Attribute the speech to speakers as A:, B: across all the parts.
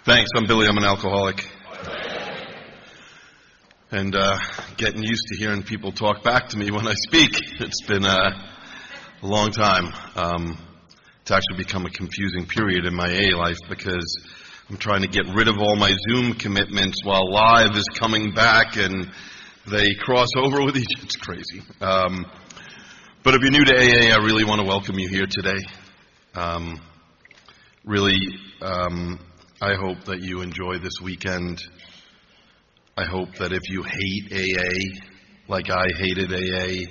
A: Thanks. I'm Billy. I'm an alcoholic. And getting used to hearing people talk back to me when I speak. It's been a long time. It's actually become a confusing period in my AA life because I'm trying to get rid of all my Zoom commitments while live is coming back and they cross over with each other. It's crazy. But if you're new to AA, I really want to welcome you here today. I hope that you enjoy this weekend. I hope that if you hate AA, like I hated AA,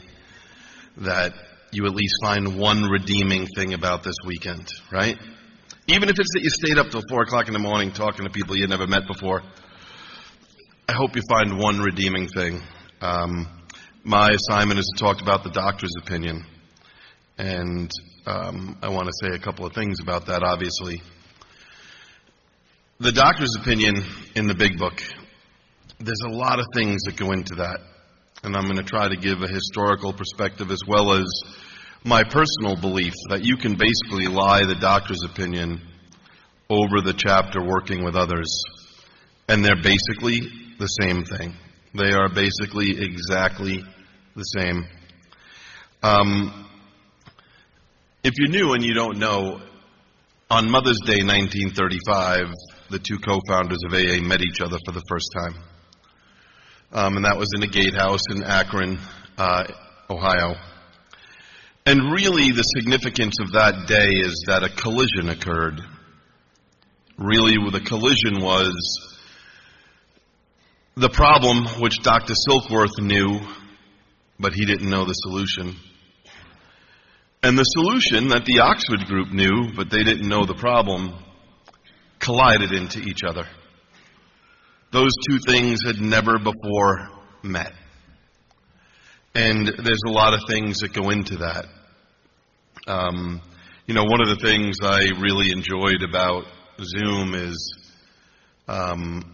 A: that you at least find one redeeming thing about this weekend, right? Even if it's that you stayed up till 4 o'clock in the morning talking to people you never met before, I hope you find one redeeming thing. My assignment is to talk about the doctor's opinion, and I want to say a couple of things about that, obviously. The doctor's opinion in the big book, there's a lot of things that go into that, and I'm going to try to give a historical perspective as well as my personal belief that you can basically lie the doctor's opinion over the chapter working with others, and they're basically the same thing. They are basically exactly the same. If you're new and you don't know, on Mother's Day 1935, the two co-founders of AA met each other for the first time. And that was in a gatehouse in Akron, Ohio. And really the significance of that day is that a collision occurred. Really, the collision was the problem which Dr. Silkworth knew, but he didn't know the solution. And the solution that the Oxford group knew, but they didn't know the problem, collided into each other. Those two things had never before met. And there's a lot of things that go into that. One of the things I really enjoyed about Zoom is, and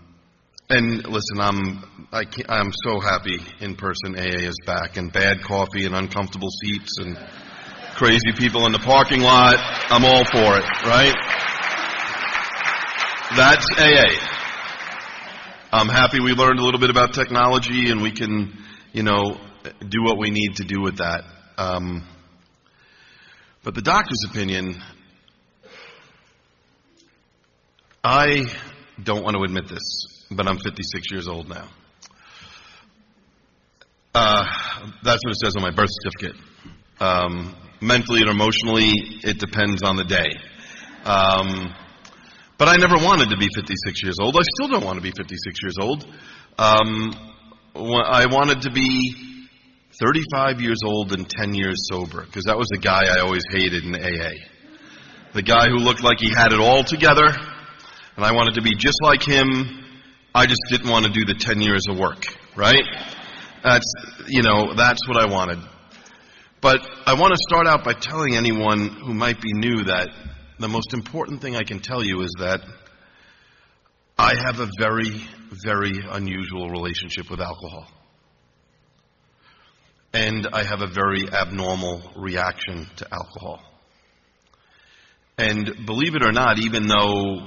A: listen, I'm so happy in person AA is back, and bad coffee and uncomfortable seats and crazy people in the parking lot. I'm all for it, right? That's AA. I'm happy we learned a little bit about technology and we can, do what we need to do with that. But the doctor's opinion, I don't want to admit this, but I'm 56 years old now. That's what it says on my birth certificate. Mentally and emotionally, it depends on the day. But I never wanted to be 56 years old. I still don't want to be 56 years old. I wanted to be 35 years old and 10 years sober, because that was the guy I always hated in AA. The guy who looked like he had it all together, and I wanted to be just like him. I just didn't want to do the 10 years of work, right? That's what I wanted. But I want to start out by telling anyone who might be new that the most important thing I can tell you is that I have a very, very unusual relationship with alcohol. And I have a very abnormal reaction to alcohol. And believe it or not, even though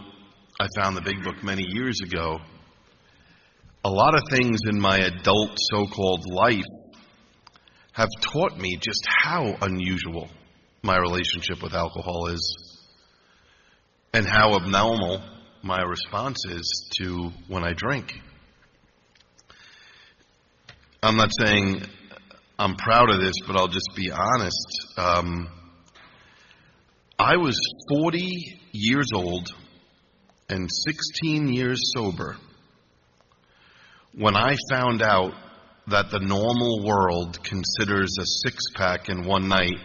A: I found the big book many years ago, a lot of things in my adult so-called life have taught me just how unusual my relationship with alcohol is and how abnormal my response is to when I drink. I'm not saying I'm proud of this, but I'll just be honest. I was 40 years old and 16 years sober when I found out that the normal world considers a six-pack in one night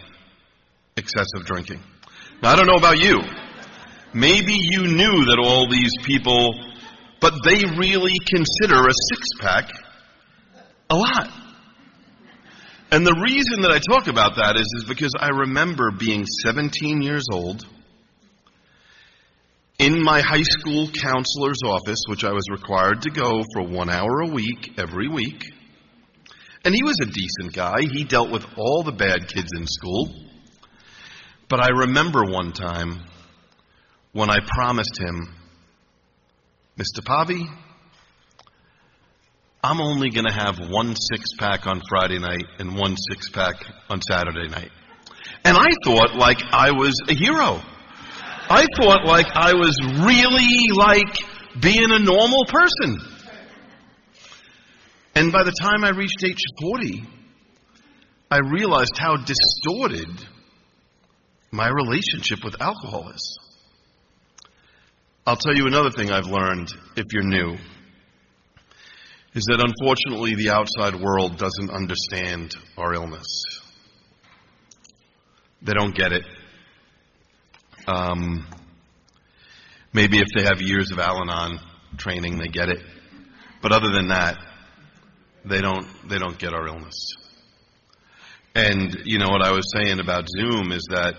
A: excessive drinking. Now, I don't know about you. Maybe you knew that all these people, but they really consider a six-pack a lot. And the reason that I talk about that is because I remember being 17 years old in my high school counselor's office, which I was required to go for 1 hour a week, every week. And he was a decent guy. He dealt with all the bad kids in school. But I remember one time when I promised him Mr. Pavi, I'm only going to have 1 6-pack on Friday night and 1 6-pack on Saturday night. And I thought like I was a hero. I thought like I was really like being a normal person. And by the time I reached age 40, I realized how distorted my relationship with alcohol is. I'll tell you another thing I've learned, if you're new, is that unfortunately the outside world doesn't understand our illness. They don't get it. Maybe if they have years of Al-Anon training, they get it. But other than that, they don't get our illness. And you know what I was saying about Zoom is that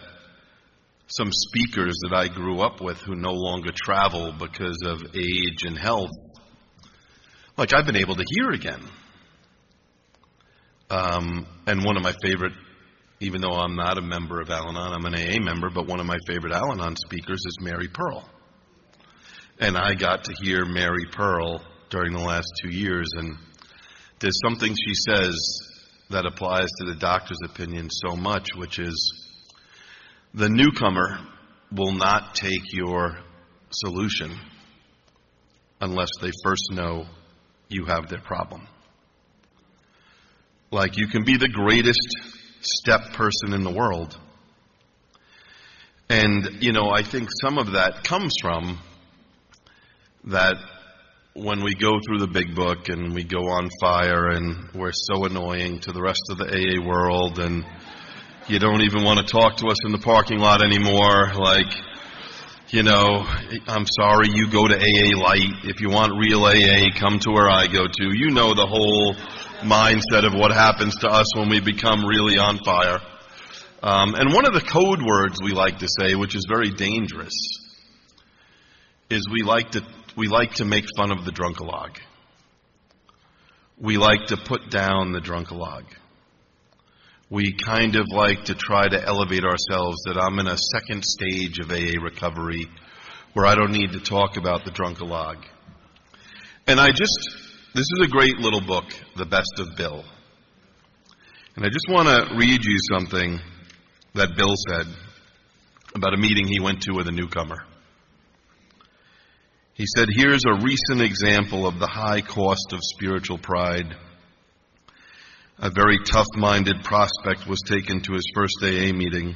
A: some speakers that I grew up with who no longer travel because of age and health, like I've been able to hear again. And one of my favorite, even though I'm not a member of Al-Anon, I'm an AA member, but one of my favorite Al-Anon speakers is Mary Pearl. And I got to hear Mary Pearl during the last 2 years, and there's something she says that applies to the doctor's opinion so much, which is the newcomer will not take your solution unless they first know you have their problem. Like you can be the greatest step person in the world. And, you know, I think some of that comes from that when we go through the big book and we go on fire and we're so annoying to the rest of the AA world and you don't even want to talk to us in the parking lot anymore, like, you know, I'm sorry, you go to AA Light. If you want real AA, come to where I go to. You know the whole mindset of what happens to us when we become really on fire. And one of the code words we like to say, which is very dangerous, is we like to make fun of the drunkalog. We like to put down the drunkalog. We kind of like to try to elevate ourselves that I'm in a second stage of AA recovery where I don't need to talk about the drunkalog. And this is a great little book, The Best of Bill. And I just want to read you something that Bill said about a meeting he went to with a newcomer. He said, here's a recent example of the high cost of spiritual pride. A very tough-minded prospect was taken to his first AA meeting.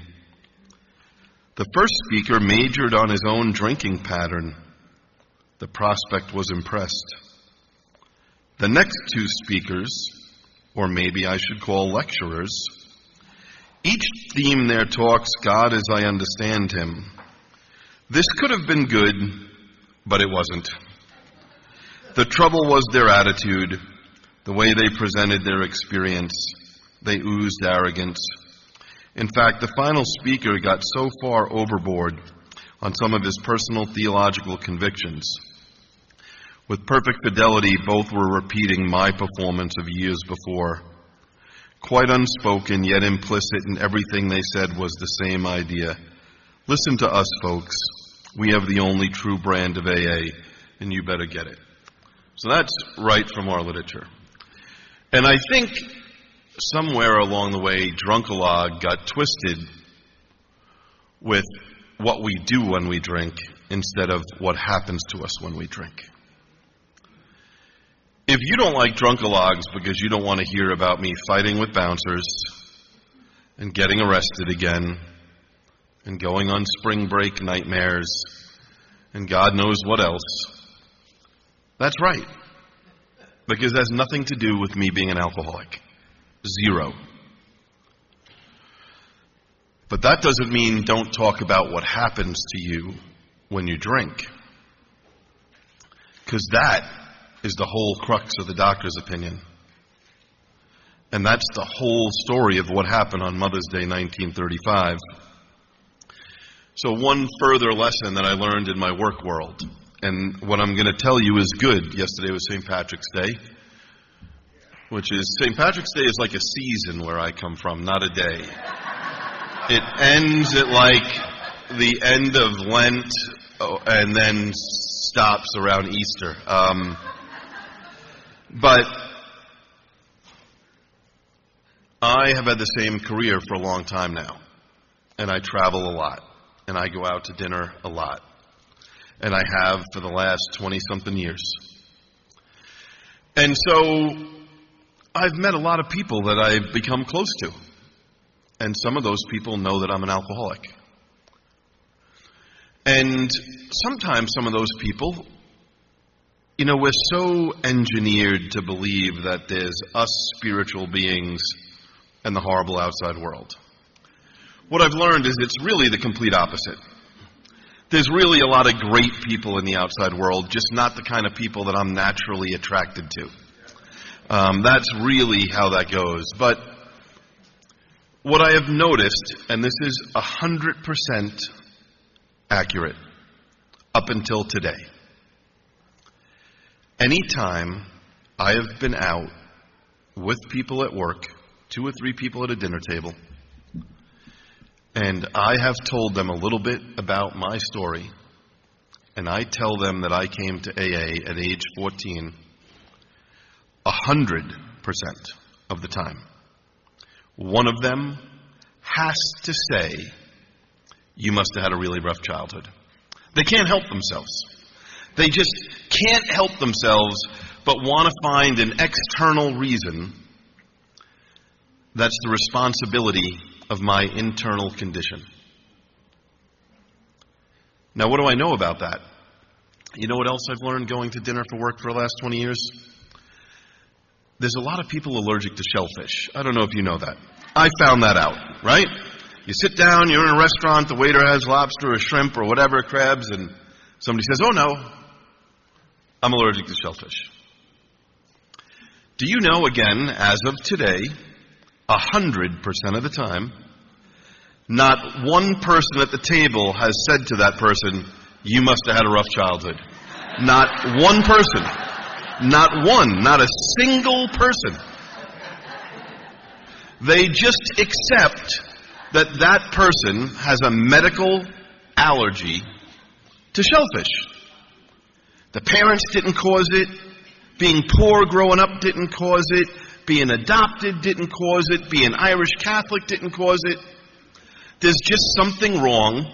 A: The first speaker majored on his own drinking pattern. The prospect was impressed. The next two speakers, or maybe I should call lecturers, each themed their talks, God as I understand him. This could have been good, but it wasn't. The trouble was their attitude, the way they presented their experience. They oozed arrogance. In fact, the final speaker got so far overboard on some of his personal theological convictions. With perfect fidelity, both were repeating my performance of years before. Quite unspoken, yet implicit in everything they said was the same idea. Listen to us, folks. We have the only true brand of AA, and you better get it. So that's right from our literature. And I think somewhere along the way, drunkalog got twisted with what we do when we drink instead of what happens to us when we drink. If you don't like drunkalogs because you don't want to hear about me fighting with bouncers and getting arrested again and going on spring break nightmares and God knows what else, that's right. Because it has nothing to do with me being an alcoholic. Zero. But that doesn't mean don't talk about what happens to you when you drink. Because that is the whole crux of the doctor's opinion. And that's the whole story of what happened on Mother's Day 1935. So one further lesson that I learned in my work world, and what I'm going to tell you is good. Yesterday was St. Patrick's Day, which is, St. Patrick's Day is like a season where I come from, not a day. It ends at like the end of Lent, and then stops around Easter. But I have had the same career for a long time now, and I travel a lot, and I go out to dinner a lot, and I have for the last 20-something years. And so I've met a lot of people that I've become close to, and some of those people know that I'm an alcoholic. And sometimes some of those people, we're so engineered to believe that there's us spiritual beings and the horrible outside world. What I've learned is it's really the complete opposite. There's really a lot of great people in the outside world, just not the kind of people that I'm naturally attracted to. That's really how that goes. But what I have noticed, and this is 100% accurate up until today, anytime I have been out with people at work, 2 or 3 people at a dinner table, and I have told them a little bit about my story, and I tell them that I came to AA at age 14, 100% of the time, one of them has to say, "You must have had a really rough childhood." They can't help themselves. They just can't help themselves but want to find an external reason that's the responsibility of my internal condition. Now, what do I know about that? You know what else I've learned going to dinner for work for the last 20 years? There's a lot of people allergic to shellfish. I don't know if you know that. I found that out, right? You sit down, you're in a restaurant, the waiter has lobster or shrimp or whatever, crabs, and somebody says, "Oh no, I'm allergic to shellfish." Do you know, again, as of today, 100% of the time, not one person at the table has said to that person, "You must have had a rough childhood." Not one person. Not one. Not a single person. They just accept that that person has a medical allergy to shellfish. The parents didn't cause it. Being poor growing up didn't cause it. Being adopted didn't cause it. Being Irish Catholic didn't cause it. There's just something wrong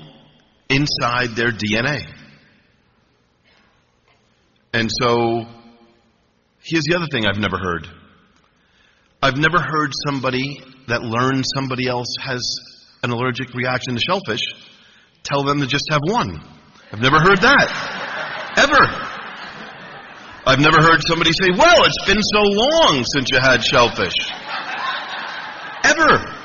A: inside their DNA. And so, here's the other thing I've never heard. I've never heard somebody that learns somebody else has an allergic reaction to shellfish tell them to just have one. I've never heard that. Ever. I've never heard somebody say, "Well, it's been so long since you had shellfish." Ever.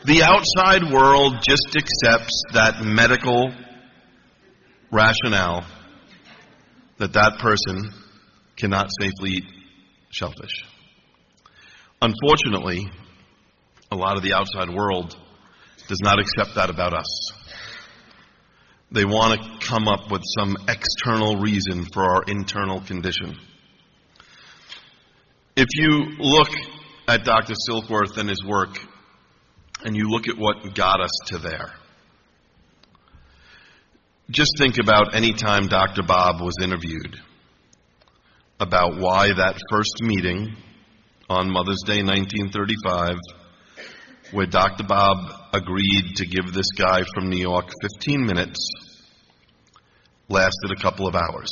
A: The outside world just accepts that medical rationale that that person cannot safely eat shellfish. Unfortunately, a lot of the outside world does not accept that about us. They want to come up with some external reason for our internal condition. If you look at Dr. Silkworth and his work, and you look at what got us to there, just think about any time Dr. Bob was interviewed about why that first meeting on Mother's Day 1935, where Dr. Bob agreed to give this guy from New York 15 minutes, lasted a couple of hours.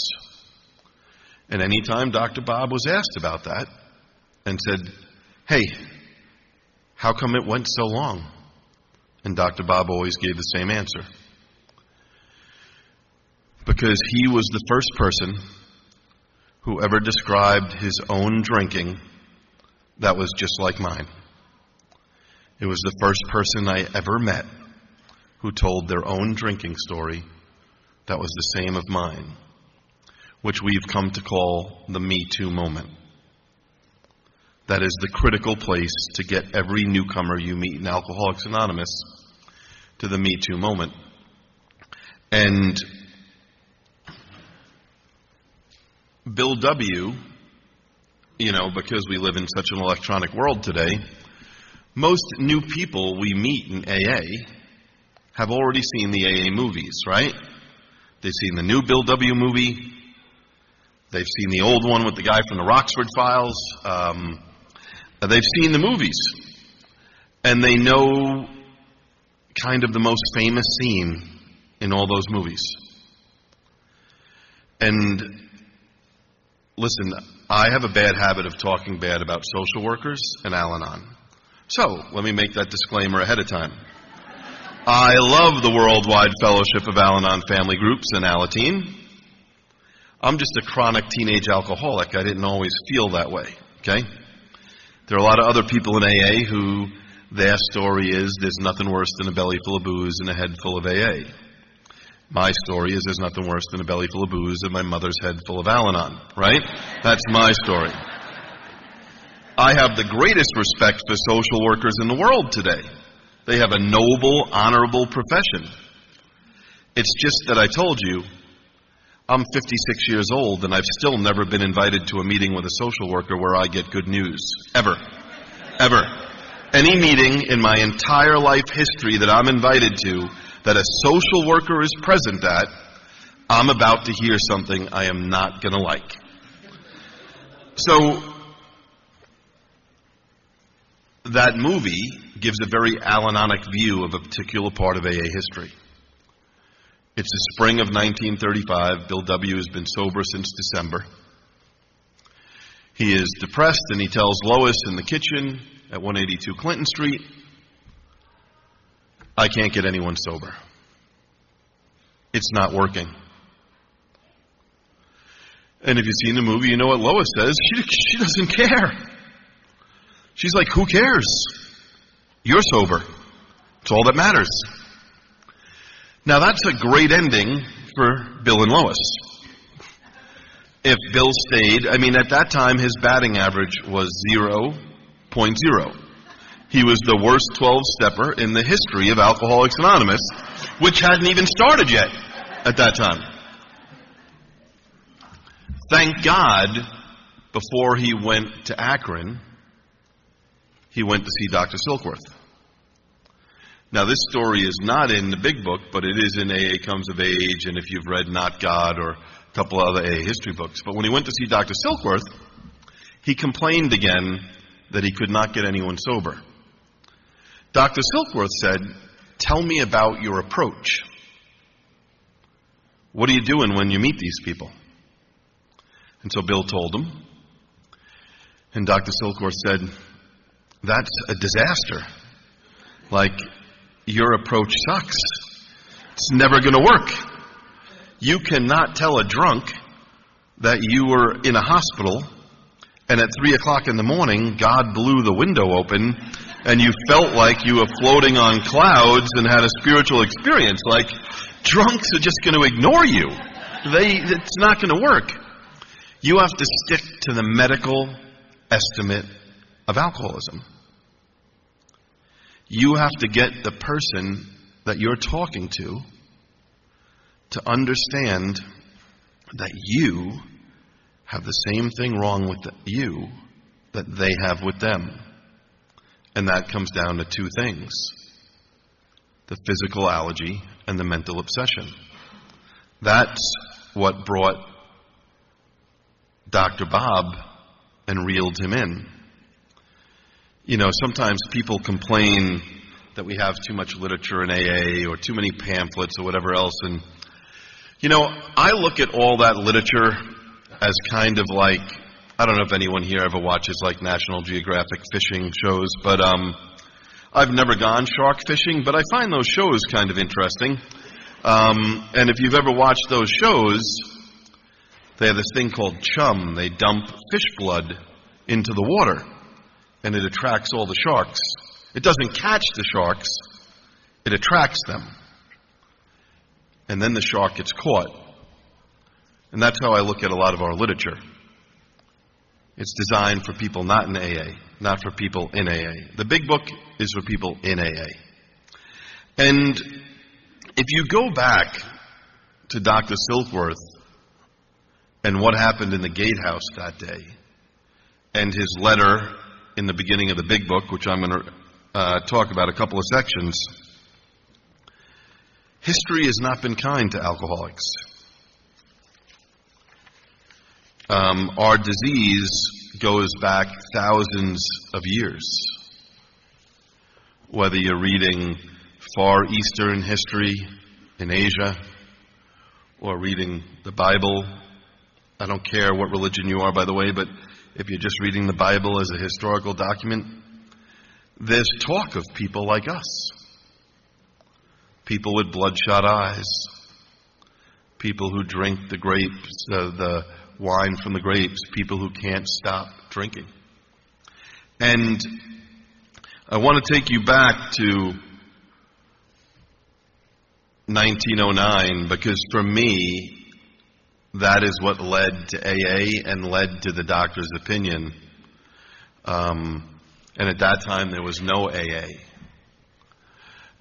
A: And any time Dr. Bob was asked about that and said, "Hey, how come it went so long?" And Dr. Bob always gave the same answer. Because he was the first person who ever described his own drinking that was just like mine. It was the first person I ever met who told their own drinking story that was the same of mine, which we've come to call the Me Too moment. That is the critical place to get every newcomer you meet in Alcoholics Anonymous to the Me Too moment. And Bill W., because we live in such an electronic world today, most new people we meet in AA have already seen the AA movies, right? They've seen the new Bill W. movie. They've seen the old one with the guy from the Rockford Files. They've seen the movies. And they know kind of the most famous scene in all those movies. And listen, I have a bad habit of talking bad about social workers and Al-Anon. So, let me make that disclaimer ahead of time. I love the Worldwide Fellowship of Al-Anon Family Groups and Alateen. I'm just a chronic teenage alcoholic. I didn't always feel that way, okay? There are a lot of other people in AA who their story is there's nothing worse than a belly full of booze and a head full of AA. My story is there's nothing worse than a belly full of booze and my mother's head full of Al-Anon, right? That's my story. I have the greatest respect for social workers in the world today. They have a noble, honorable profession. It's just that I told you, I'm 56 years old and I've still never been invited to a meeting with a social worker where I get good news. Ever. Ever. Any meeting in my entire life history that I'm invited to that a social worker is present at, I'm about to hear something I am not going to like. So, that movie gives a very Al-Anonic view of a particular part of AA history. It's the spring of 1935. Bill W. has been sober since December. He is depressed and he tells Lois in the kitchen at 182 Clinton Street, I can't get anyone sober. It's not working. And if you've seen the movie, you know what Lois says. She doesn't care. She's like, who cares? You're sober. It's all that matters. Now that's a great ending for Bill and Lois. If Bill stayed, at that time his batting average was 0.0. He was the worst 12-stepper in the history of Alcoholics Anonymous, which hadn't even started yet at that time. Thank God, before he went to Akron, he went to see Dr. Silkworth. Now, this story is not in the big book, but it is in AA Comes of Age, and if you've read Not God or a couple of other AA history books. But when he went to see Dr. Silkworth, he complained again that he could not get anyone sober. Dr. Silkworth said, tell me about your approach. What are you doing when you meet these people? And so Bill told him, and Dr. Silkworth said, that's a disaster. Like, your approach sucks. It's never going to work. You cannot tell a drunk that you were in a hospital and at 3 o'clock in the morning, God blew the window open and you felt like you were floating on clouds and had a spiritual experience. Like, drunks are just going to ignore you. It's not going to work. You have to stick to the medical estimate of alcoholism. You have to get the person that you're talking to understand that you have the same thing wrong with you that they have with them. And that comes down to two things: the physical allergy and the mental obsession. That's what brought Dr. Bob and reeled him in. Sometimes people complain that we have too much literature in AA or too many pamphlets or whatever else. And, I look at all that literature as kind of like, I don't know if anyone here ever watches like National Geographic fishing shows, but I've never gone shark fishing, but I find those shows kind of interesting. And if you've ever watched those shows, they have this thing called chum. They dump fish blood into the water, and it attracts all the sharks. It doesn't catch the sharks, it attracts them. And then the shark gets caught. And that's how I look at a lot of our literature. It's designed for people not in AA, not for people in AA. The big book is for people in AA. And if you go back to Dr. Silkworth and what happened in the gatehouse that day, and his letter in the beginning of the big book, which I'm going to talk about a couple of sections, history has not been kind to alcoholics. Our disease goes back thousands of years. Whether you're reading Far Eastern history in Asia or reading the Bible, I don't care what religion you are, by the way, but if you're just reading the Bible as a historical document, there's talk of people like us. People with bloodshot eyes. People who drink the grapes, the wine from the grapes. People who can't stop drinking. And I want to take you back to 1909 because for me, that is what led to AA and led to the doctor's opinion. And at that time, there was no AA.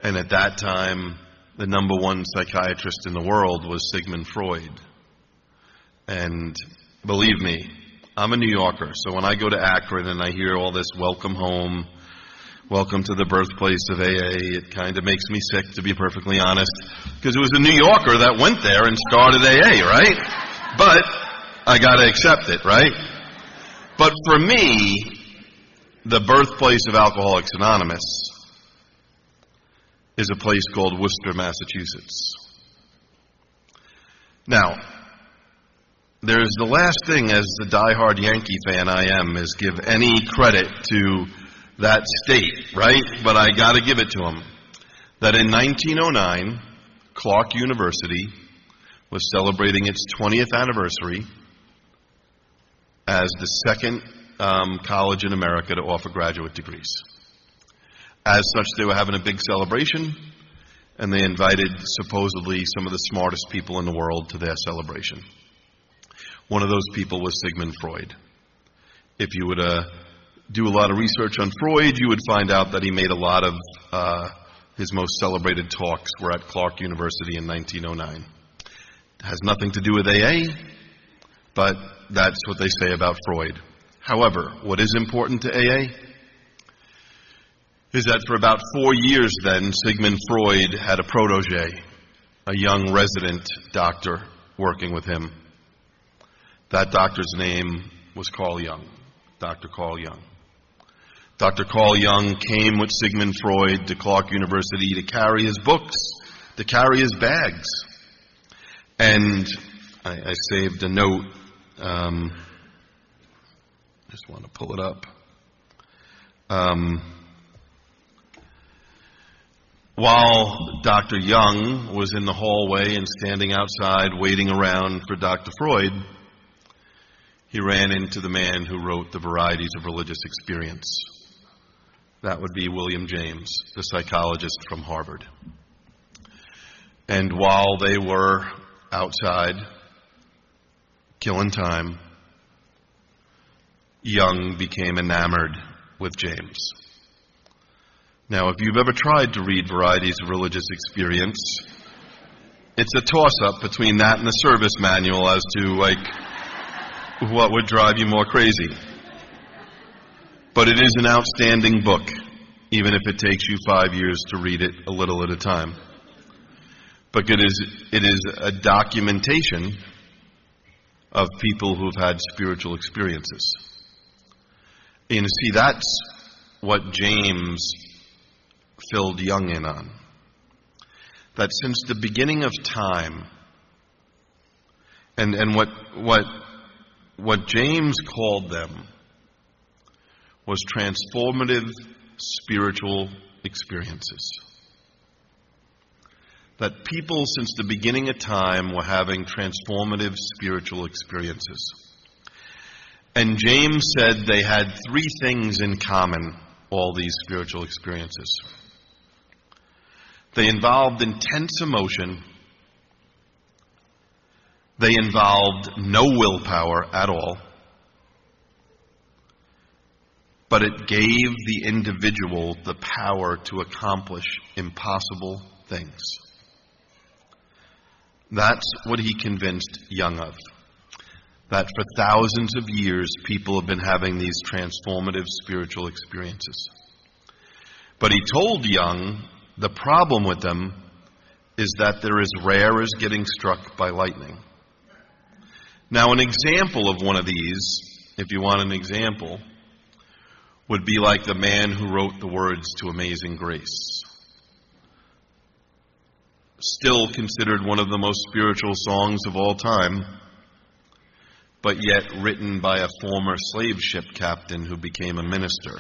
A: And at that time, the number one psychiatrist in the world was Sigmund Freud. And believe me, I'm a New Yorker, so when I go to Akron and I hear all this welcome home, welcome to the birthplace of AA, it kind of makes me sick, to be perfectly honest, because it was a New Yorker that went there and started AA, right? But I got to accept it, right? But for me, the birthplace of Alcoholics Anonymous is a place called Worcester, Massachusetts. Now, there's the last thing, as the diehard Yankee fan I am, is give any credit to that state, right? But I got to give it to them. That in 1909, Clark University was celebrating its 20th anniversary as the second college in America to offer graduate degrees. As such, they were having a big celebration, and they invited supposedly some of the smartest people in the world to their celebration. One of those people was Sigmund Freud. If you would do a lot of research on Freud, you would find out that he made a lot of his most celebrated talks were at Clark University in 1909. It has nothing to do with AA, but that's what they say about Freud. However, what is important to AA is that for about 4 years then, Sigmund Freud had a protege, a young resident doctor working with him. That doctor's name was Carl Jung, Dr. Carl Jung. Dr. Carl Jung came with Sigmund Freud to Clark University to carry his books, to carry his bags. And I saved a note. Just want to pull it up. While Dr. Jung was in the hallway and standing outside waiting around for Dr. Freud, he ran into the man who wrote The Varieties of Religious Experience. That would be William James, the psychologist from Harvard. And while they were outside killing time, Jung became enamored with James. Now, if you've ever tried to read Varieties of Religious Experience, it's a toss-up between that and the service manual as to, what would drive you more crazy. But it is an outstanding book, even if it takes you 5 years to read it a little at a time. But it is a documentation of people who've had spiritual experiences. And see, that's what James filled Jung in on. That since the beginning of time, and what James called them was transformative spiritual experiences. That people since the beginning of time were having transformative spiritual experiences. And James said they had 3 things in common, all these spiritual experiences. They involved intense emotion. They involved no willpower at all. But it gave the individual the power to accomplish impossible things. That's what he convinced Jung of. That for thousands of years, people have been having these transformative spiritual experiences. But he told Jung the problem with them is that they're as rare as getting struck by lightning. Now, an example of one of these, if you want an example, would be like the man who wrote the words to Amazing Grace. Still considered one of the most spiritual songs of all time, but yet written by a former slave ship captain who became a minister.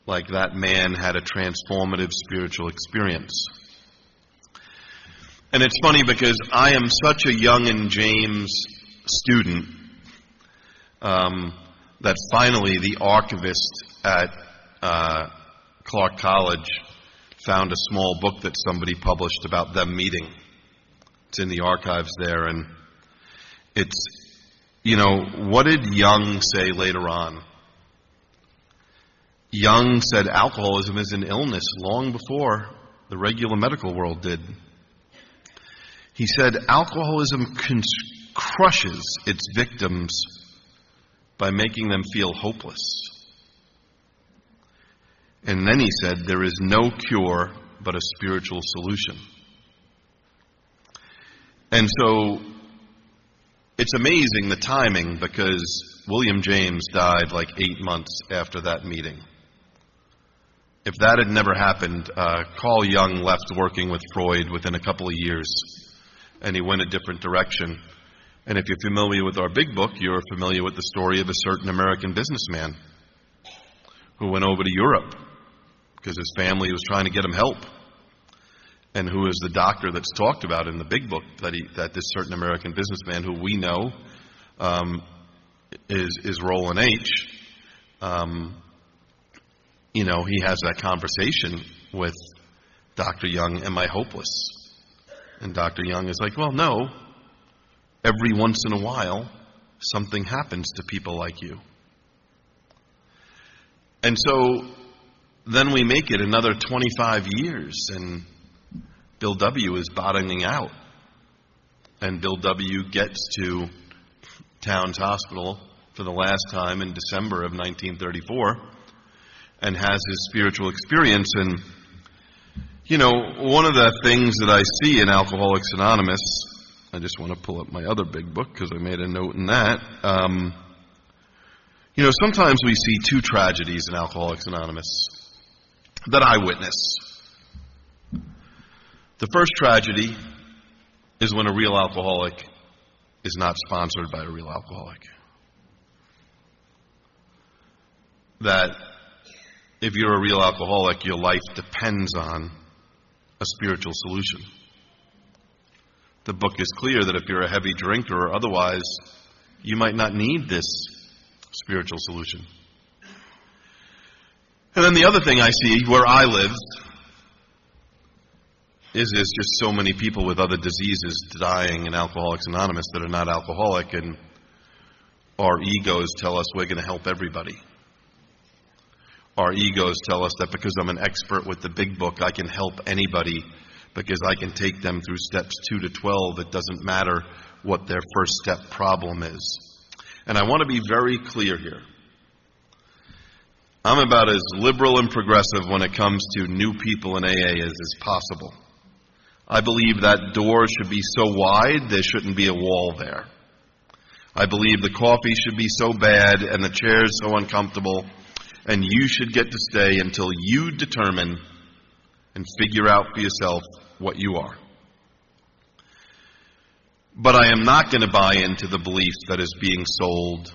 A: Like that man had a transformative spiritual experience. And it's funny because I am such a Young and James student that finally the archivist at Clark College found a small book that somebody published about them meeting. It's in the archives there, and it's, what did Young say later on? Young said alcoholism is an illness long before the regular medical world did. He said alcoholism crushes its victims by making them feel hopeless. And then he said there is no cure but a spiritual solution. And so it's amazing the timing, because William James died like 8 months after that meeting. If that had never happened, Carl Jung left working with Freud within a couple of years, and he went a different direction. And if you're familiar with our big book, you're familiar with the story of a certain American businessman who went over to Europe because his family was trying to get him help, and who is the doctor that's talked about in the big book, that this certain American businessman who we know is Roland H. He has that conversation with Dr. Jung, am I hopeless? And Dr. Jung is like, well, no. Every once in a while, something happens to people like you. And so then we make it another 25 years, and Bill W. is bottoming out. And Bill W. gets to Towns Hospital for the last time in December of 1934 and has his spiritual experience. And, one of the things that I see in Alcoholics Anonymous, I just want to pull up my other big book because I made a note in that. Sometimes we see two tragedies in Alcoholics Anonymous that I witness. The first tragedy is when a real alcoholic is not sponsored by a real alcoholic. That if you're a real alcoholic, your life depends on a spiritual solution. The book is clear that if you're a heavy drinker or otherwise, you might not need this spiritual solution. And then the other thing I see where I live is there's just so many people with other diseases dying in Alcoholics Anonymous that are not alcoholic, and our egos tell us we're going to help everybody. Our egos tell us that because I'm an expert with the big book, I can help anybody because I can take them through steps 2 to 12. It doesn't matter what their first step problem is. And I want to be very clear here. I'm about as liberal and progressive when it comes to new people in AA as is possible. I believe that door should be so wide there shouldn't be a wall there. I believe the coffee should be so bad and the chairs so uncomfortable, and you should get to stay until you determine and figure out for yourself what you are. But I am not going to buy into the belief that is being sold.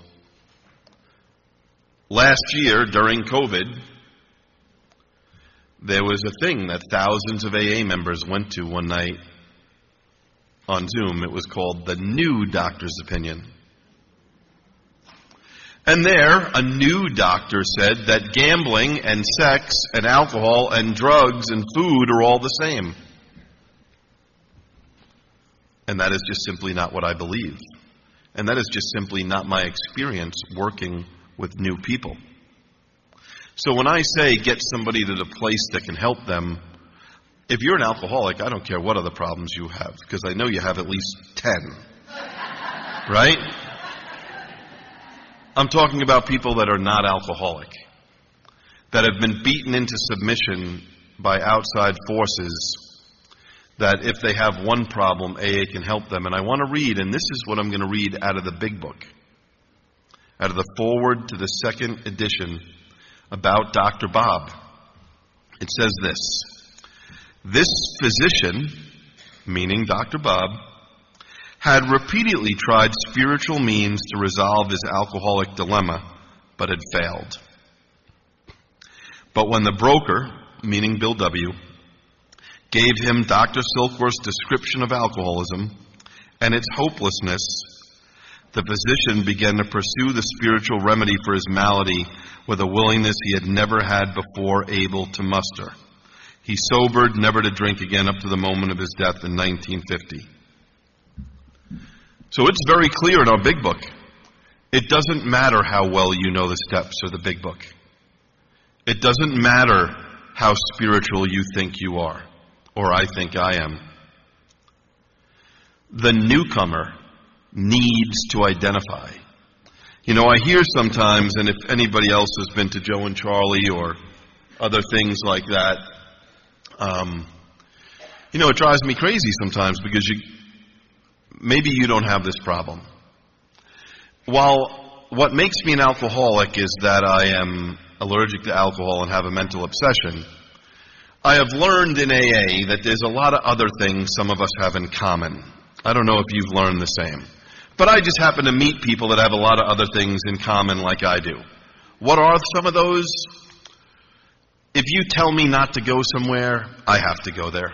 A: Last year, during COVID, there was a thing that thousands of AA members went to one night on Zoom. It was called The New Doctor's Opinion. And there, a new doctor said that gambling and sex and alcohol and drugs and food are all the same. And that is just simply not what I believe. And that is just simply not my experience working with new people. So when I say get somebody to the place that can help them, if you're an alcoholic, I don't care what other problems you have, because I know you have at least 10. Right? I'm talking about people that are not alcoholic, that have been beaten into submission by outside forces, that if they have one problem, AA can help them. And I want to read, and this is what I'm going to read out of the big book, out of the foreword to the second edition about Dr. Bob. It says this: this physician, meaning Dr. Bob, had repeatedly tried spiritual means to resolve his alcoholic dilemma, but had failed. But when the broker, meaning Bill W., gave him Dr. Silkworth's description of alcoholism and its hopelessness, the physician began to pursue the spiritual remedy for his malady with a willingness he had never had before able to muster. He sobered, never to drink again, up to the moment of his death in 1950. So it's very clear in our big book. It doesn't matter how well you know the steps or the big book. It doesn't matter how spiritual you think you are, or I think I am. The newcomer needs to identify. You know, I hear sometimes, and if anybody else has been to Joe and Charlie or other things like that, it drives me crazy sometimes because maybe you don't have this problem. While what makes me an alcoholic is that I am allergic to alcohol and have a mental obsession, I have learned in AA that there's a lot of other things some of us have in common. I don't know if you've learned the same. But I just happen to meet people that have a lot of other things in common like I do. What are some of those? If you tell me not to go somewhere, I have to go there.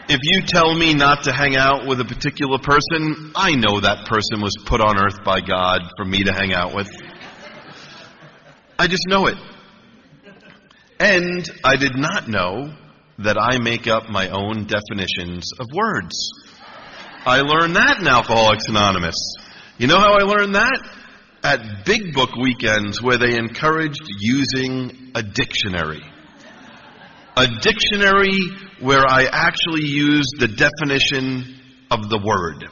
A: If you tell me not to hang out with a particular person, I know that person was put on earth by God for me to hang out with. I just know it. And I did not know that I make up my own definitions of words. I learned that in Alcoholics Anonymous. You know how I learned that? At Big Book weekends where they encouraged using a dictionary. A dictionary where I actually use the definition of the word,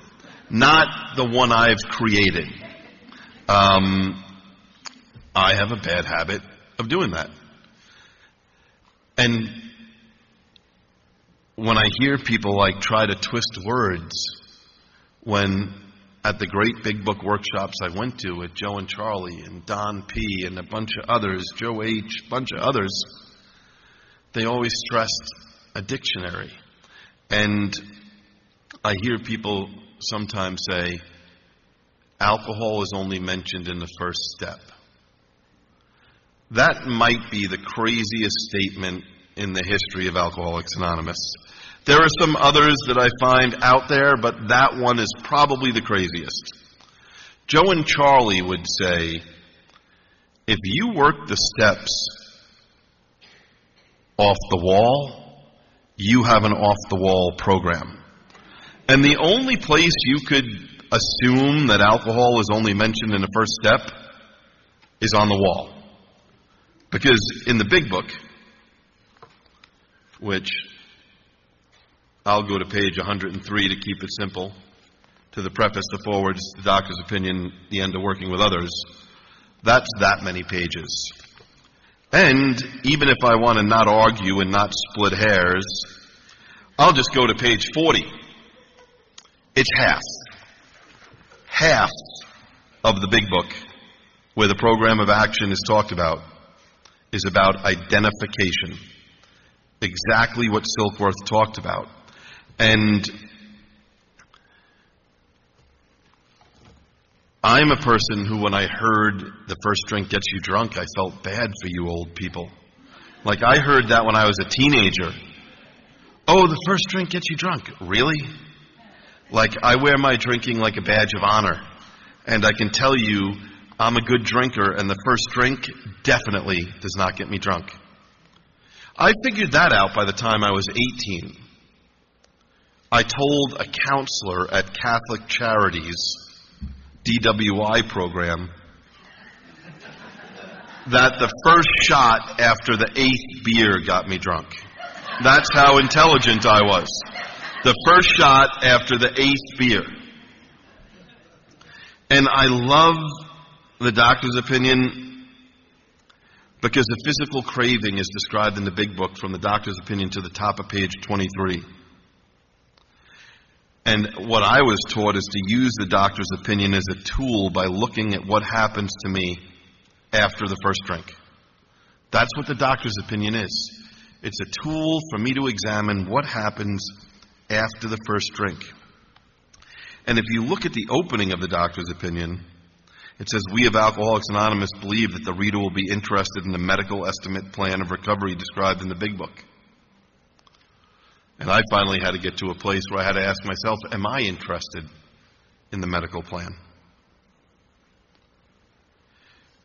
A: not the one I've created. I have a bad habit of doing that. And when I hear people try to twist words, when at the great Big Book workshops I went to with Joe and Charlie and Don P. and a bunch of others, Joe H., a bunch of others, they always stressed a dictionary. And I hear people sometimes say, alcohol is only mentioned in the first step. That might be the craziest statement in the history of Alcoholics Anonymous. There are some others that I find out there, but that one is probably the craziest. Joe and Charlie would say, if you work the steps off the wall, you have an off-the-wall program. And the only place you could assume that alcohol is only mentioned in the first step is on the wall. Because in the Big Book, which I'll go to page 103 to keep it simple, to the preface, the forwards, the doctor's opinion, the end of working with others, that's that many pages. And even if I want to not argue and not split hairs, I'll just go to page 40. It's half of the Big Book where the program of action is talked about is about identification. Exactly what Silkworth talked about. And I'm a person who, when I heard the first drink gets you drunk, I felt bad for you old people. I heard that when I was a teenager. Oh, the first drink gets you drunk. Really? I wear my drinking like a badge of honor. And I can tell you, I'm a good drinker, and the first drink definitely does not get me drunk. I figured that out by the time I was 18. I told a counselor at Catholic Charities DWI program that the first shot after the 8th beer got me drunk. That's how intelligent I was. The first shot after the 8th beer. And I love the doctor's opinion because the physical craving is described in the Big Book from the doctor's opinion to the top of page 23. And what I was taught is to use the doctor's opinion as a tool by looking at what happens to me after the first drink. That's what the doctor's opinion is. It's a tool for me to examine what happens after the first drink. And if you look at the opening of the doctor's opinion, it says, "We of Alcoholics Anonymous believe that the reader will be interested in the medical estimate plan of recovery described in the Big Book." And I finally had to get to a place where I had to ask myself, am I interested in the medical plan?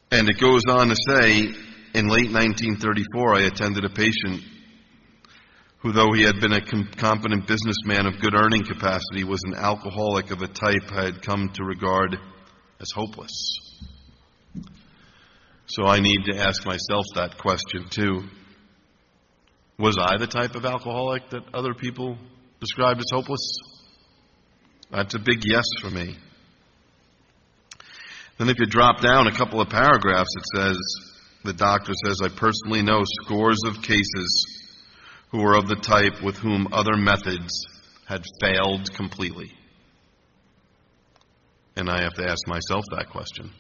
A: And it goes on to say, in late 1934, I attended a patient who, though he had been a competent businessman of good earning capacity, was an alcoholic of a type I had come to regard as hopeless. So I need to ask myself that question too. Was I the type of alcoholic that other people described as hopeless? That's a big yes for me. Then if you drop down a couple of paragraphs, it says, the doctor says, "I personally know scores of cases who were of the type with whom other methods had failed completely." And I have to ask myself that question.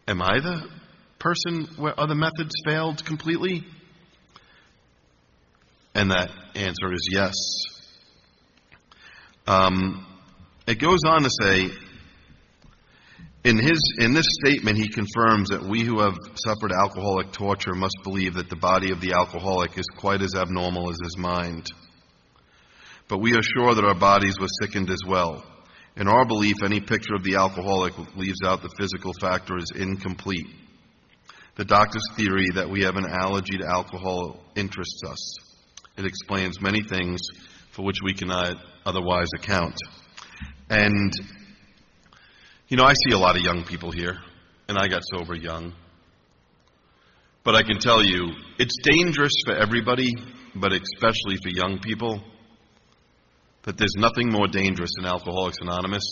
A: Am I the person where other methods failed completely? And that answer is yes. It goes on to say, in this statement, he confirms that we who have suffered alcoholic torture must believe that the body of the alcoholic is quite as abnormal as his mind. But we are sure that our bodies were sickened as well. In our belief, any picture of the alcoholic leaves out the physical factor is incomplete. The doctor's theory that we have an allergy to alcohol interests us. It explains many things for which we cannot otherwise account. And, I see a lot of young people here, and I got sober young. But I can tell you, it's dangerous for everybody, but especially for young people, that there's nothing more dangerous in Alcoholics Anonymous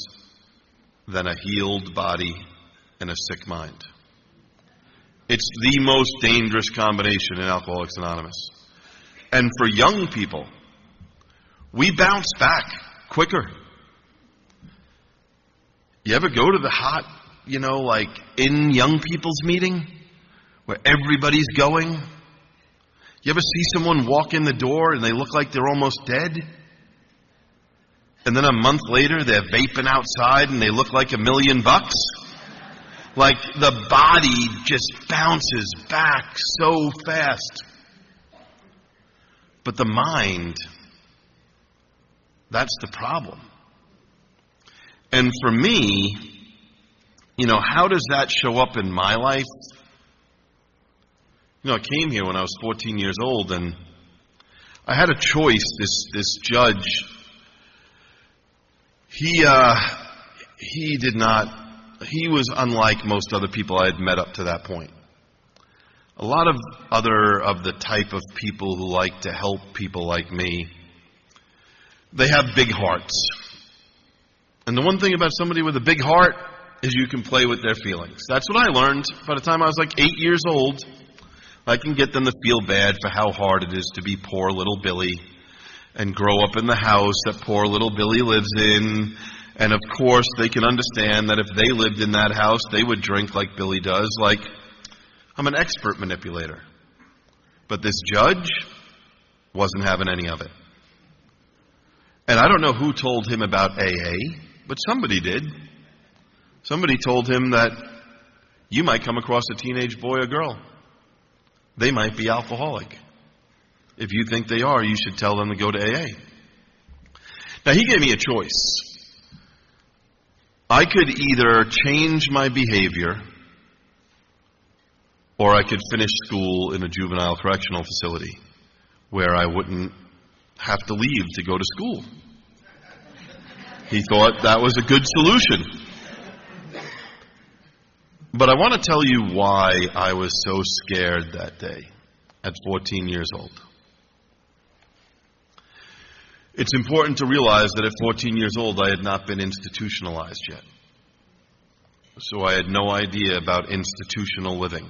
A: than a healed body and a sick mind. It's the most dangerous combination in Alcoholics Anonymous. And for young people, we bounce back quicker. You ever go to the hot, in young people's meeting where everybody's going? You ever see someone walk in the door and they look like they're almost dead? And then a month later, they're vaping outside and they look like $1 million? Like the body just bounces back so fast. But the mind, that's the problem. And for me, how does that show up in my life? I came here when I was 14 years old, and I had a choice. This judge, he was unlike most other people I had met up to that point. A lot of the type of people who like to help people like me, they have big hearts. And the one thing about somebody with a big heart is you can play with their feelings. That's what I learned by the time I was like 8 years old. I can get them to feel bad for how hard it is to be poor little Billy and grow up in the house that poor little Billy lives in. And of course, they can understand that if they lived in that house, they would drink like Billy does. Like, I'm an expert manipulator. But this judge wasn't having any of it. And I don't know who told him about AA, but somebody did. Somebody told him that you might come across a teenage boy or girl. They might be alcoholic. If you think they are, you should tell them to go to AA. Now, he gave me a choice. I could either change my behavior, or I could finish school in a juvenile correctional facility where I wouldn't have to leave to go to school. He thought that was a good solution. But I want to tell you why I was so scared that day at 14 years old. It's important to realize that at 14 years old, I had not been institutionalized yet. So I had no idea about institutional living.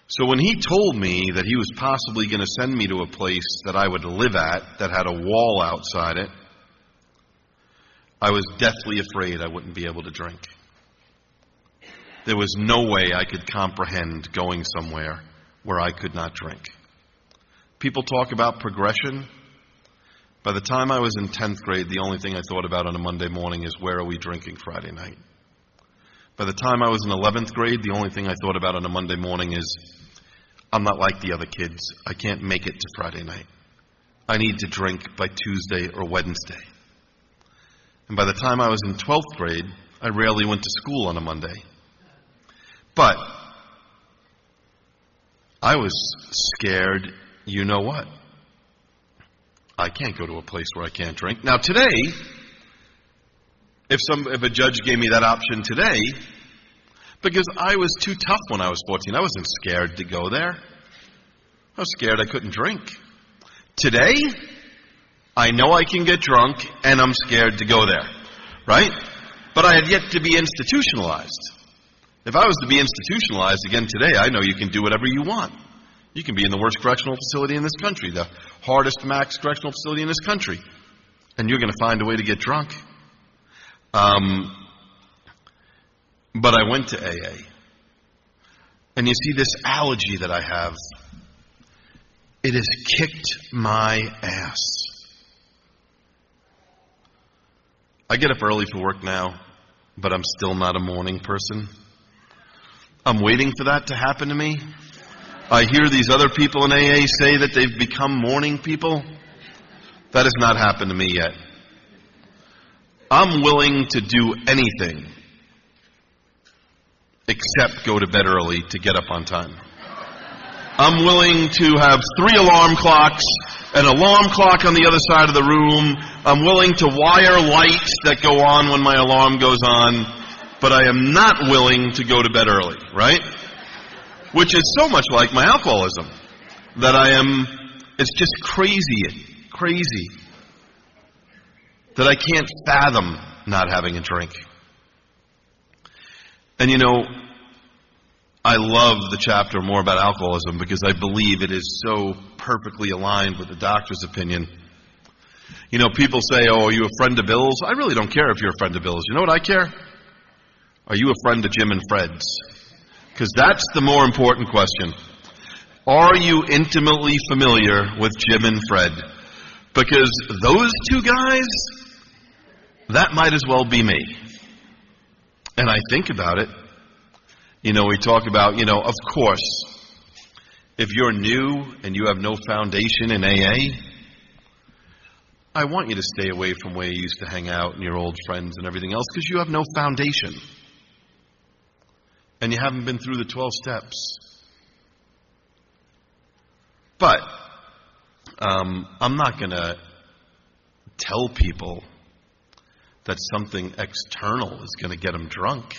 A: So when he told me that he was possibly going to send me to a place that I would live at that had a wall outside it, I was deathly afraid I wouldn't be able to drink. There was no way I could comprehend going somewhere where I could not drink. People talk about progression. By the time I was in 10th grade, the only thing I thought about on a Monday morning is, where are we drinking Friday night? By the time I was in 11th grade, the only thing I thought about on a Monday morning is, I'm not like the other kids. I can't make it to Friday night. I need to drink by Tuesday or Wednesday. And by the time I was in 12th grade, I rarely went to school on a Monday. But I was scared, you know what? I can't go to a place where I can't drink. Now today, if a judge gave me that option today, because I was too tough when I was 14, I wasn't scared to go there. I was scared I couldn't drink. Today, I know I can get drunk, and I'm scared to go there, right? But I have yet to be institutionalized. If I was to be institutionalized again today, I know you can do whatever you want. You can be in the worst correctional facility in this country, the hardest max correctional facility in this country, and you're going to find a way to get drunk. But I went to AA. And you see, this allergy that I have, it has kicked my ass. I get up early for work now, but I'm still not a morning person. I'm waiting for that to happen to me. I hear these other people in AA say that they've become morning people. That has not happened to me yet. I'm willing to do anything except go to bed early to get up on time. I'm willing to have 3 alarm clocks, an alarm clock on the other side of the room. I'm willing to wire lights that go on when my alarm goes on, but I am not willing to go to bed early, right? Which is so much like my alcoholism, that it's just crazy, that I can't fathom not having a drink. And you know, I love the chapter more about alcoholism because I believe it is so perfectly aligned with the doctor's opinion. You know, people say, oh, are you a friend of Bill's? I really don't care if you're a friend of Bill's. You know what I care? Are you a friend of Jim and Fred's? Because that's the more important question. Are you intimately familiar with Jim and Fred? Because those two guys, that might as well be me. And I think about it. You know, we talk about, of course, if you're new and you have no foundation in AA, I want you to stay away from where you used to hang out and your old friends and everything else, because you have no foundation. And you haven't been through the 12 steps. But I'm not going to tell people that something external is going to get them drunk.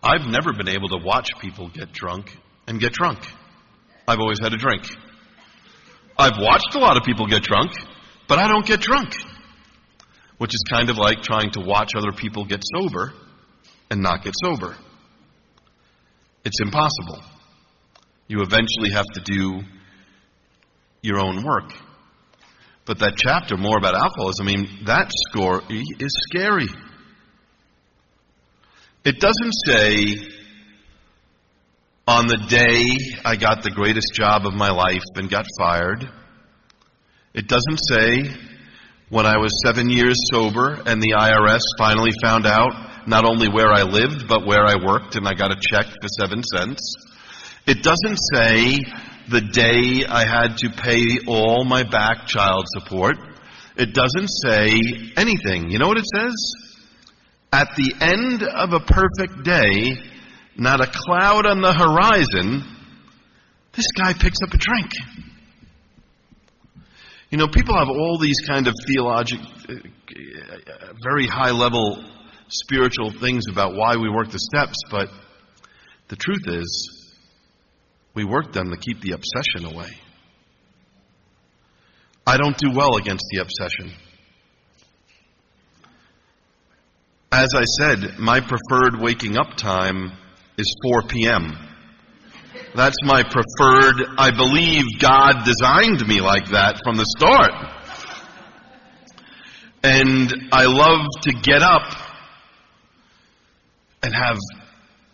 A: I've never been able to watch people get drunk and get drunk. I've always had a drink. I've watched a lot of people get drunk, but I don't get drunk. Which is kind of like trying to watch other people get sober and not get sober. It's impossible. You eventually have to do your own work. But that chapter more about alcoholism, that score is scary. It doesn't say, on the day I got the greatest job of my life and got fired. It doesn't say, when I was 7 years sober and the IRS finally found out not only where I lived, but where I worked, and I got a check for 7 cents. It doesn't say the day I had to pay all my back child support. It doesn't say anything. You know what it says? At the end of a perfect day, not a cloud on the horizon, this guy picks up a drink. You know, people have all these kind of very high-level spiritual things about why we work the steps, but the truth is, we work them to keep the obsession away. I don't do well against the obsession. As I said, my preferred waking up time is 4 p.m. That's my preferred. I believe God designed me like that from the start. And I love to get up and have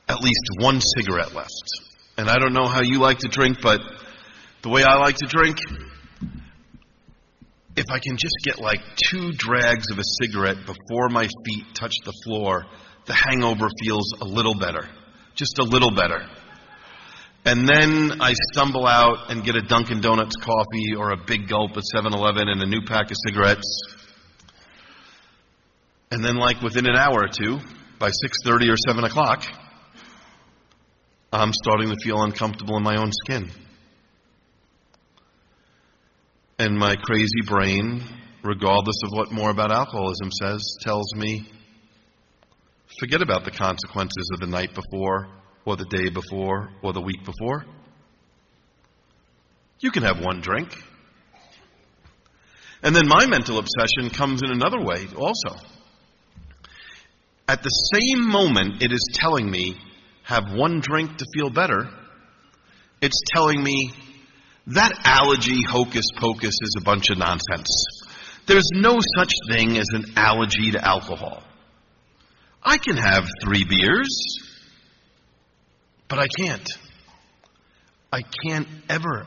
A: at least one cigarette left. And I don't know how you like to drink, but the way I like to drink, if I can just get like 2 drags of a cigarette before my feet touch the floor, the hangover feels a little better. Just a little better. And then I stumble out and get a Dunkin' Donuts coffee or a big gulp at 7-Eleven and a new pack of cigarettes. And then like within an hour or two, by 6:30 or 7 o'clock, I'm starting to feel uncomfortable in my own skin. And my crazy brain, regardless of what More About Alcoholism says, tells me, forget about the consequences of the night before, or the day before, or the week before. You can have one drink. And then my mental obsession comes in another way also. At the same moment it is telling me, have one drink to feel better, it's telling me that allergy hocus pocus is a bunch of nonsense. There's no such thing as an allergy to alcohol. I can have 3 beers, but I can't. I can't ever.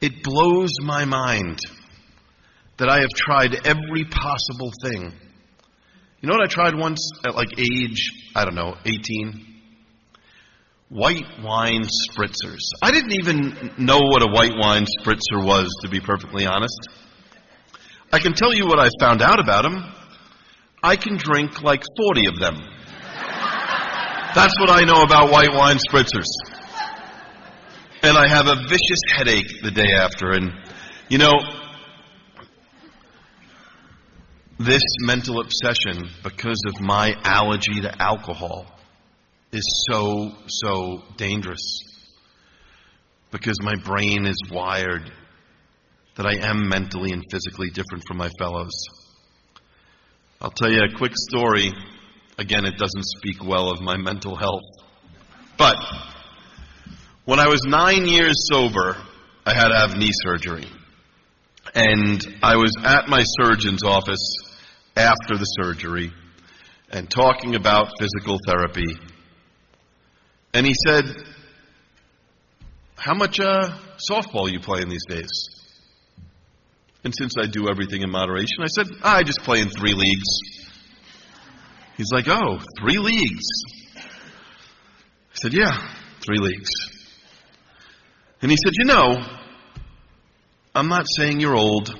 A: It blows my mind that I have tried every possible thing. You know what I tried once at like age, 18? White wine spritzers. I didn't even know what a white wine spritzer was, to be perfectly honest. I can tell you what I found out about them. I can drink like 40 of them. That's what I know about white wine spritzers. And I have a vicious headache the day after. And, you know, this mental obsession, because of my allergy to alcohol, is so dangerous. Because my brain is wired that I am mentally and physically different from my fellows. I'll tell you a quick story. Again, it doesn't speak well of my mental health. But when I was 9 years sober, I had to have knee surgery. And I was at my surgeon's office after the surgery and talking about physical therapy. And he said, how much softball you playing these days? And since I do everything in moderation, I said, I just play in 3 leagues. He's like, oh, 3 leagues. I said, yeah, 3 leagues. And he said, you know, I'm not saying you're old,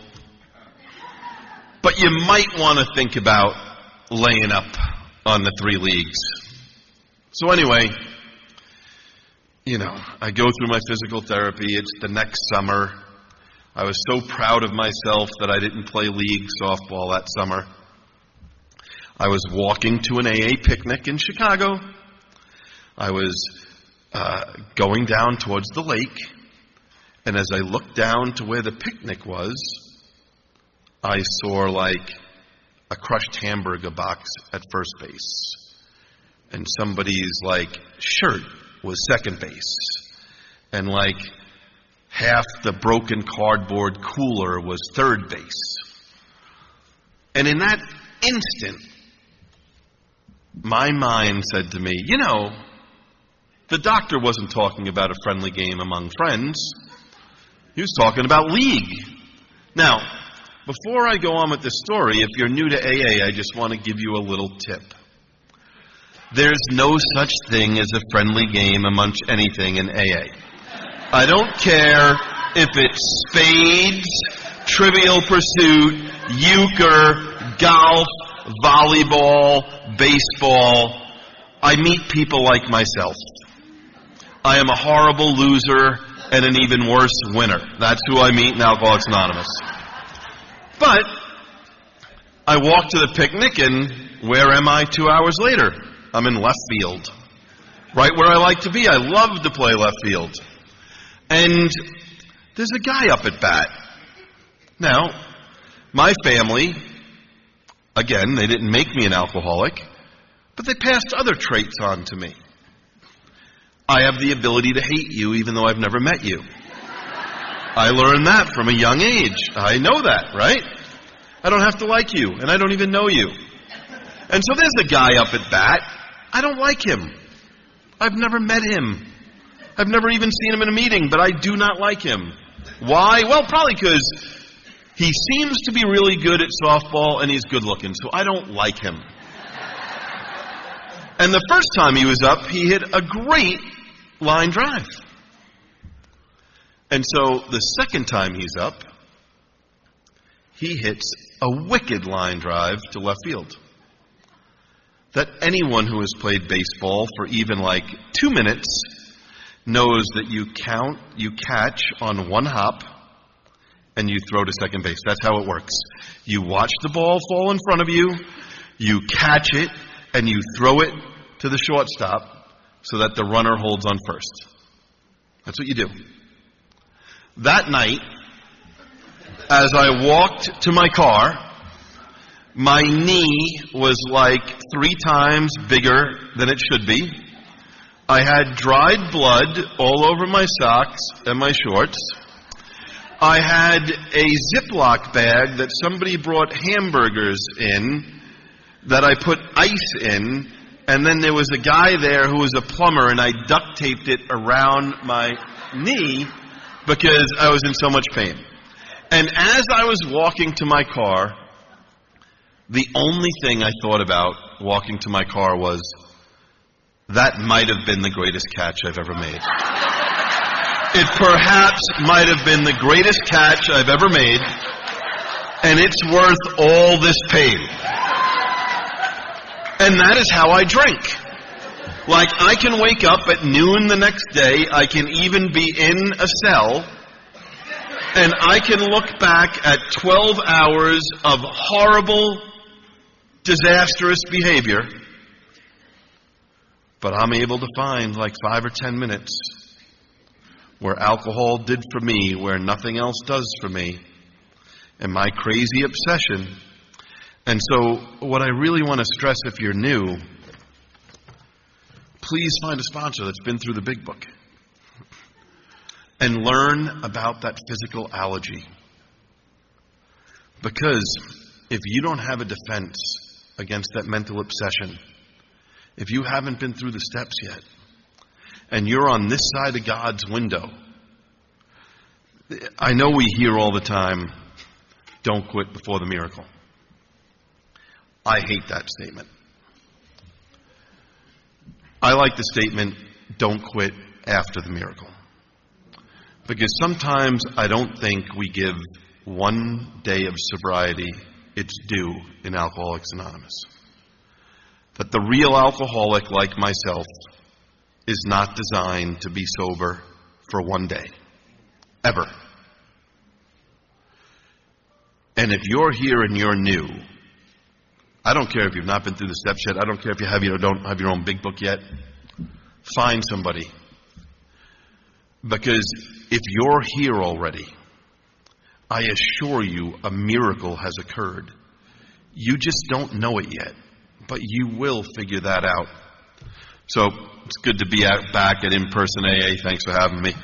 A: but you might want to think about laying up on the 3 leagues. So anyway, you know, I go through my physical therapy. It's the next summer. I was so proud of myself that I didn't play league softball that summer. I was walking to an AA picnic in Chicago. I was going down towards the lake. And as I looked down to where the picnic was, I saw like a crushed hamburger box at first base. And somebody's like shirt was second base. And like half the broken cardboard cooler was third base. And in that instant, my mind said to me, you know, the doctor wasn't talking about a friendly game among friends. He was talking about league. Now, before I go on with this story, if you're new to AA, I just want to give you a little tip. There's no such thing as a friendly game amongst anything in AA. I don't care if it's spades, Trivial Pursuit, euchre, golf, volleyball, baseball. I meet people like myself. I am a horrible loser and an even worse winner. That's who I meet in Alcoholics Anonymous. But I walk to the picnic, and where am I 2 hours later? I'm in left field, right where I like to be. I love to play left field. And there's a guy up at bat. Now, my family, again, they didn't make me an alcoholic, but they passed other traits on to me. I have the ability to hate you even though I've never met you. I learned that from a young age. I know that, right? I don't have to like you, and I don't even know you. And so there's a guy up at bat. I don't like him. I've never met him. I've never even seen him in a meeting, but I do not like him. Why? Well, probably because he seems to be really good at softball and he's good looking, so I don't like him. And the first time he was up, he hit a great line drive. And so the second time he's up, he hits a wicked line drive to left field. That anyone who has played baseball for even like 2 minutes knows that you catch on one hop, and you throw to second base. That's how it works. You watch the ball fall in front of you, you catch it, and you throw it to the shortstop so that the runner holds on first. That's what you do. That night, as I walked to my car, my knee was like 3 times bigger than it should be. I had dried blood all over my socks and my shorts. I had a Ziploc bag that somebody brought hamburgers in that I put ice in, and then there was a guy there who was a plumber, and I duct taped it around my knee because I was in so much pain. And as I was walking to my car, the only thing I thought about walking to my car was, that might have been the greatest catch I've ever made. It perhaps might have been the greatest catch I've ever made, and it's worth all this pain. And that is how I drink. Like, I can wake up at noon the next day, I can even be in a cell, and I can look back at 12 hours of horrible, disastrous behavior, but I'm able to find like 5 or 10 minutes where alcohol did for me where nothing else does for me, and my crazy obsession. And so what I really want to stress, if you're new, please find a sponsor that's been through the big book and learn about that physical allergy. Because if you don't have a defense against that mental obsession, if you haven't been through the steps yet, and you're on this side of God's window, I know we hear all the time, don't quit before the miracle. I hate that statement. I like the statement, don't quit after the miracle. Because sometimes I don't think we give one day of sobriety its due in Alcoholics Anonymous. That the real alcoholic like myself is not designed to be sober for one day. Ever. And if you're here and you're new, I don't care if you've not been through the steps yet. I don't care if you have don't have your own big book yet. Find somebody. Because if you're here already, I assure you a miracle has occurred. You just don't know it yet, but you will figure that out. So it's good to be back at in-person AA. Thanks for having me.